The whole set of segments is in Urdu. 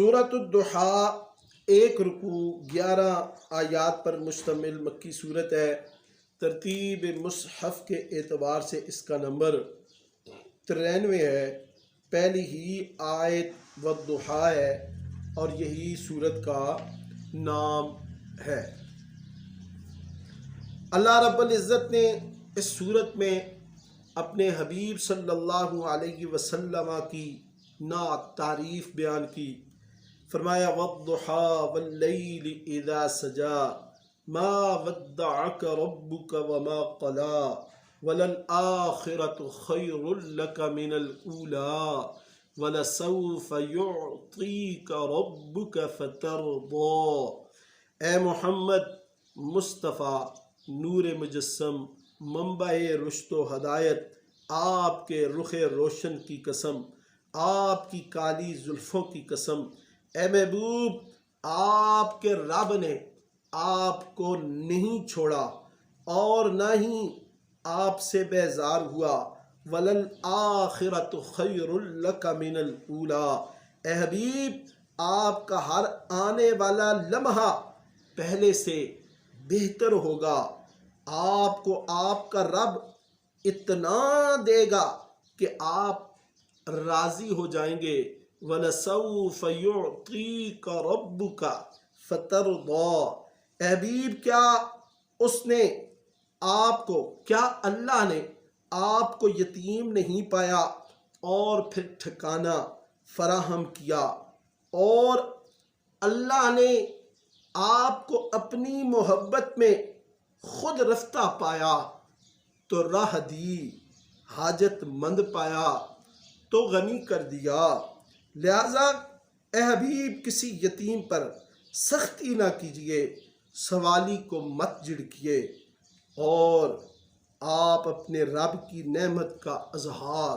سورۃ الضحیٰ 1 رکوع 11 آیات پر مشتمل مکی صورت ہے۔ ترتیب مصحف کے اعتبار سے اس کا نمبر 93 ہے۔ پہلی ہی آیت والضحیٰ ہے اور یہی صورت کا نام ہے۔ اللہ رب العزت نے اس صورت میں اپنے حبیب صلی اللہ علیہ وسلم کی نعت تعریف بیان کی۔ فرمایا والضحیٰ واللیل اذا سجا ما ودعک ربک وما قلا وللآخرۃ خیر لک من الاولی ولسوف یعطیک ربک فترضی۔ اے محمد مصطفیٰ نور مجسم منبع رشد و ہدایت، آپ کے رخ روشن کی قسم، آپ کی کالی زلفوں کی قسم، اے محبوب آپ کے رب نے آپ کو نہیں چھوڑا اور نہ ہی آپ سے بیزار ہوا۔ وَلَلْآخِرَةُ خَيْرٌ لَكَ مِنَ الْأُولَىٰ۔ اے حبیب آپ کا ہر آنے والا لمحہ پہلے سے بہتر ہوگا۔ آپ کو آپ کا رب اتنا دے گا کہ آپ راضی ہو جائیں گے۔ وَلَسَوْفَ يُعْطِيكَ رَبُّكَ فَتَرْضَىٰ۔ اے حبیب کیا اس نے آپ کو، کیا اللہ نے آپ کو یتیم نہیں پایا اور پھر ٹھکانہ فراہم کیا، اور اللہ نے آپ کو اپنی محبت میں خود رفتہ پایا تو راہ دی، حاجت مند پایا تو غنی کر دیا۔ لہذا اے حبیب کسی یتیم پر سختی نہ کیجیے، سوالی کو مت جھڑکیے، اور آپ اپنے رب کی نعمت کا اظہار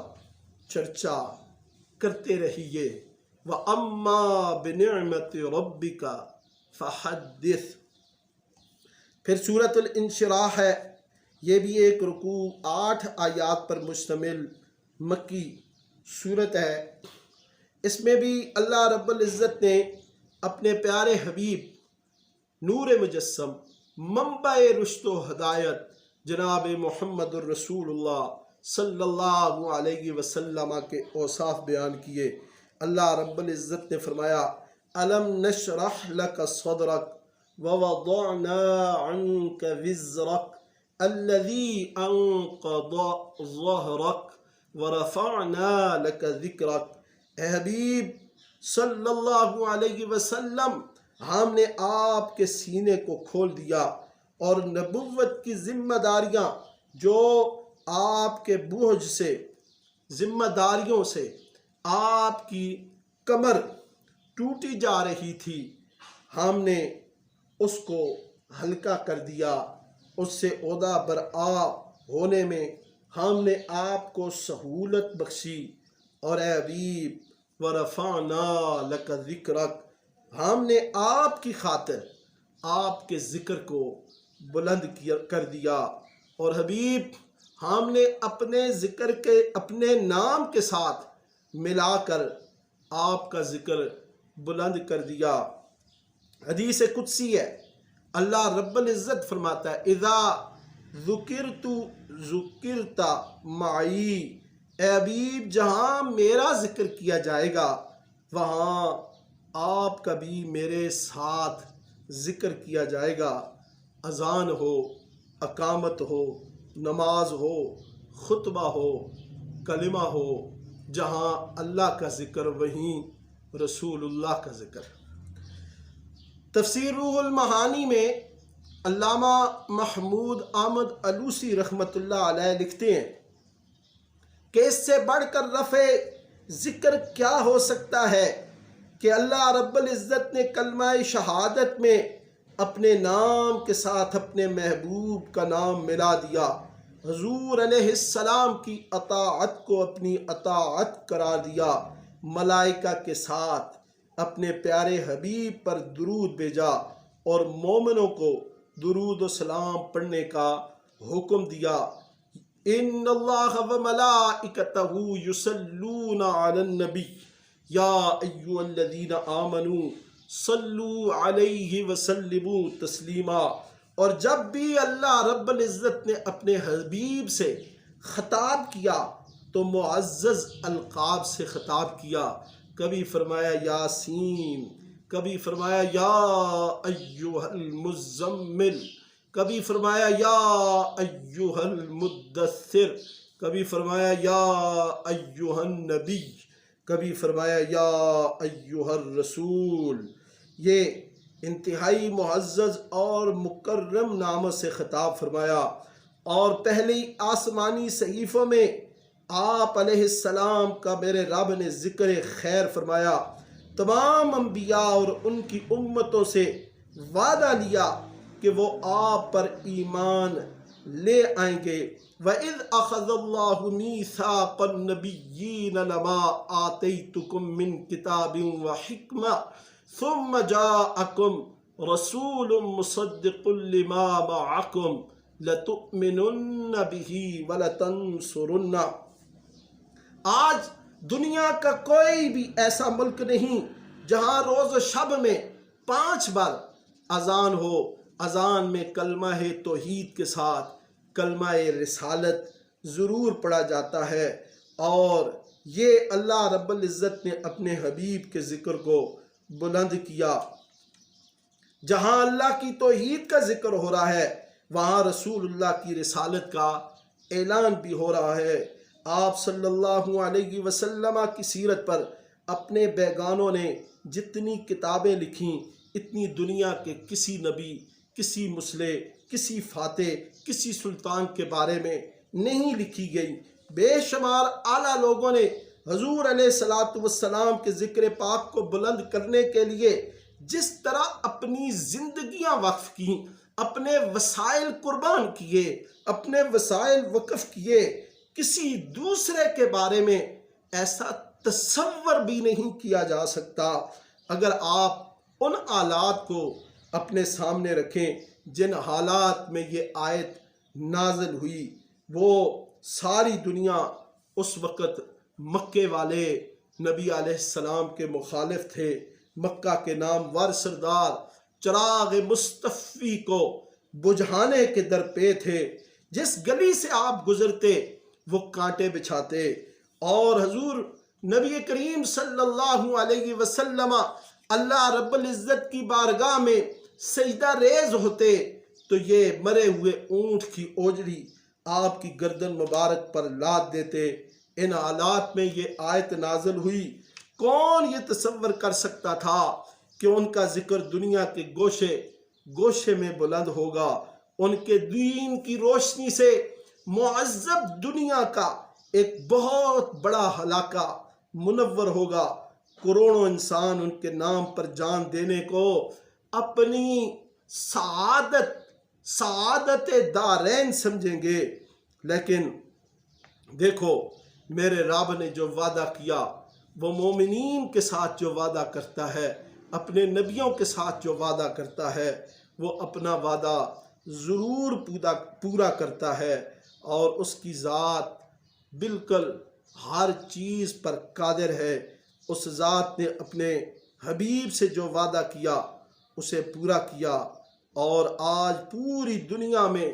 چرچا کرتے رہیے۔ وَأَمَّا بِنِعْمَةِ رَبِّكَ فَحَدِّثْ۔ پھر سورۃ الانشراح ہے، یہ بھی 1 رکوع 8 آیات پر مشتمل مکی صورت ہے۔ اس میں بھی اللہ رب العزت نے اپنے پیارے حبیب نور مجسم منبع رشد و ہدایت جناب محمد الرسول اللہ صلی اللہ علیہ وسلم کے اوصاف بیان کیے۔ اللہ رب العزت نے فرمایا أَلَمْ نَشْرَحْ لَكَ صَدْرَكَ وَوَضَعْنَا عَنْكَ وِزْرَكَ الَّذِي أَنقَضَ ظَهْرَكَ وَرَفَعْنَا لَكَ ذِكْرَكَ۔ اے حبیب صلی اللہ علیہ وسلم ہم نے آپ کے سینے کو کھول دیا، اور نبوت کی ذمہ داریاں جو آپ کے بوجھ سے، ذمہ داریوں سے آپ کی کمر ٹوٹی جا رہی تھی، ہم نے اس کو ہلکا کر دیا، اس سے عہدہ برآ ہونے میں ہم نے آپ کو سہولت بخشی۔ اور اے حبیب وَرَفَعْنَا لَكَ ذِكْرَكَ، ہم نے آپ کی خاطر آپ کے ذکر کو بلند کر دیا، اور حبیب ہم نے اپنے ذکر کے اپنے نام کے ساتھ ملا کر آپ کا ذکر بلند کر دیا۔ حدیث قدسی ہے، اللہ رب العزت فرماتا ہے اذا ذکرت ذکرت معی۔ اے حبیب جہاں میرا ذکر کیا جائے گا وہاں آپ کا بھی میرے ساتھ ذکر کیا جائے گا۔ اذان ہو، اقامت ہو، نماز ہو، خطبہ ہو، کلمہ ہو، جہاں اللہ کا ذکر وہیں رسول اللہ کا ذکر۔ تفسیر روح المعانی میں علامہ محمود احمد علوسی رحمۃ اللہ علیہ لکھتے ہیں کہ اس سے بڑھ کر رفع ذکر کیا ہو سکتا ہے کہ اللہ رب العزت نے کلمہ شہادت میں اپنے نام کے ساتھ اپنے محبوب کا نام ملا دیا، حضور علیہ السلام کی اطاعت کو اپنی اطاعت قرار دیا، ملائکہ کے ساتھ اپنے پیارے حبیب پر درود بھیجا، اور مومنوں کو درود و سلام پڑھنے کا حکم دیا۔ ان اللہ و ملائکتہ یصلون علی النبی، یا ایھا الذین آمنوا صلو علیہ وسلموا تسلیما۔ اور جب بھی اللہ رب العزت نے اپنے حبیب سے خطاب کیا تو معزز القاب سے خطاب کیا۔ کبھی فرمایا یاسین، کبھی فرمایا یا ایھا المزمل، کبھی فرمایا یا ایھا المدثر، کبھی فرمایا یا ایھا النبی، کبھی فرمایا یا ایھا الرسول۔ یہ انتہائی معزز اور مکرم ناموں سے خطاب فرمایا، اور پہلے آسمانی صحیفوں میں آپ علیہ السلام کا میرے رب نے ذکر خیر فرمایا۔ تمام انبیاء اور ان کی امتوں سے وعدہ لیا کہ وہ آپ پر ایمان لے آئیں گے۔ وَإِذْ أَخَذَ اللَّهُ مِيثَاقَ النَّبِيِّينَ لَمَا آتَيْتُكُم مِّن كِتَابٍ وَحِكْمَةٍ ثُمَّ جَاءَكُم رَّسُولٌ مُّصَدِّقٌ لِّمَا مَعَكُمْ لَتُؤْمِنُنَّ بِهِ وَلَتَنصُرُنَّهُ۔ آج دنیا کا کوئی بھی ایسا ملک نہیں جہاں روز و شب میں 5 بار اذان ہو۔ اذان میں کلمہ توحید کے ساتھ کلمہ رسالت ضرور پڑھا جاتا ہے، اور یہ اللہ رب العزت نے اپنے حبیب کے ذکر کو بلند کیا۔ جہاں اللہ کی توحید کا ذکر ہو رہا ہے وہاں رسول اللہ کی رسالت کا اعلان بھی ہو رہا ہے۔ آپ صلی اللہ علیہ وسلم کی سیرت پر اپنے بیگانوں نے جتنی کتابیں لکھیں اتنی دنیا کے کسی نبی، کسی مصلح، کسی فاتح، کسی سلطان کے بارے میں نہیں لکھی گئی۔ بے شمار اعلیٰ لوگوں نے حضور علیہ السلام کے ذکر پاک کو بلند کرنے کے لیے جس طرح اپنی زندگیاں وقف کیں، اپنے وسائل قربان کیے، اپنے وسائل وقف کیے، کسی دوسرے کے بارے میں ایسا تصور بھی نہیں کیا جا سکتا۔ اگر آپ ان حالات کو اپنے سامنے رکھیں جن حالات میں یہ آیت نازل ہوئی، وہ ساری دنیا اس وقت مکے والے نبی علیہ السلام کے مخالف تھے۔ مکہ کے نامور سردار چراغ مصطفی کو بجھانے کے درپے تھے۔ جس گلی سے آپ گزرتے وہ کانٹے بچھاتے، اور حضور نبی کریم صلی اللہ علیہ وسلم اللہ رب العزت کی بارگاہ میں سجدہ ریز ہوتے تو یہ مرے ہوئے اونٹ کی اوجڑی آپ کی گردن مبارک پر لاد دیتے۔ ان حالات میں یہ آیت نازل ہوئی۔ کون یہ تصور کر سکتا تھا کہ ان کا ذکر دنیا کے گوشے گوشے میں بلند ہوگا، ان کے دین کی روشنی سے معذب دنیا کا ایک بہت بڑا علاقہ منور ہوگا، کروڑوں انسان ان کے نام پر جان دینے کو اپنی سعادت دارین سمجھیں گے۔ لیکن دیکھو میرے رب نے جو وعدہ کیا، وہ مومنین کے ساتھ جو وعدہ کرتا ہے، اپنے نبیوں کے ساتھ جو وعدہ کرتا ہے، وہ اپنا وعدہ ضرور پورا کرتا ہے، اور اس کی ذات بالکل ہر چیز پر قادر ہے۔ اس ذات نے اپنے حبیب سے جو وعدہ کیا اسے پورا کیا، اور آج پوری دنیا میں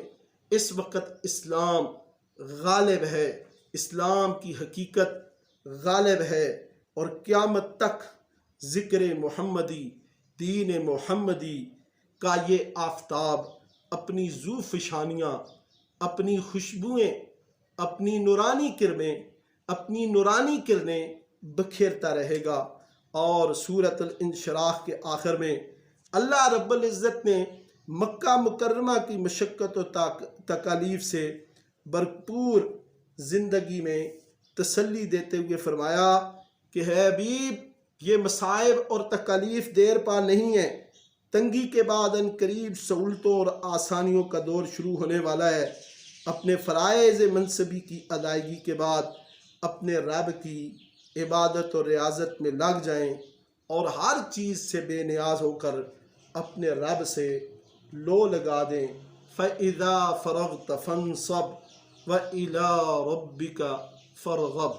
اس وقت اسلام غالب ہے، اسلام کی حقیقت غالب ہے، اور قیامت تک ذکر محمدی، دین محمدی کا یہ آفتاب اپنی ذوفشانیاں، اپنی خوشبوئیں، اپنی نورانی کرنیں بکھیرتا رہے گا۔ اور سورۃ الانشراح کے آخر میں اللہ رب العزت نے مکہ مکرمہ کی مشقت و تکالیف سے بھرپور زندگی میں تسلی دیتے ہوئے فرمایا کہ اے حبیب، یہ مصائب اور تکالیف دیر پا نہیں ہیں، تنگی کے بعد ان قریب سہولتوں اور آسانیوں کا دور شروع ہونے والا ہے۔ اپنے فرائض منصبی کی ادائیگی کے بعد اپنے رب کی عبادت اور ریاضت میں لگ جائیں، اور ہر چیز سے بے نیاز ہو کر اپنے رب سے لو لگا دیں۔ فَإِذَا فَرَغْتَ فَانصَبْ وَإِلَىٰ رَبِّكَ فَارْغَب۔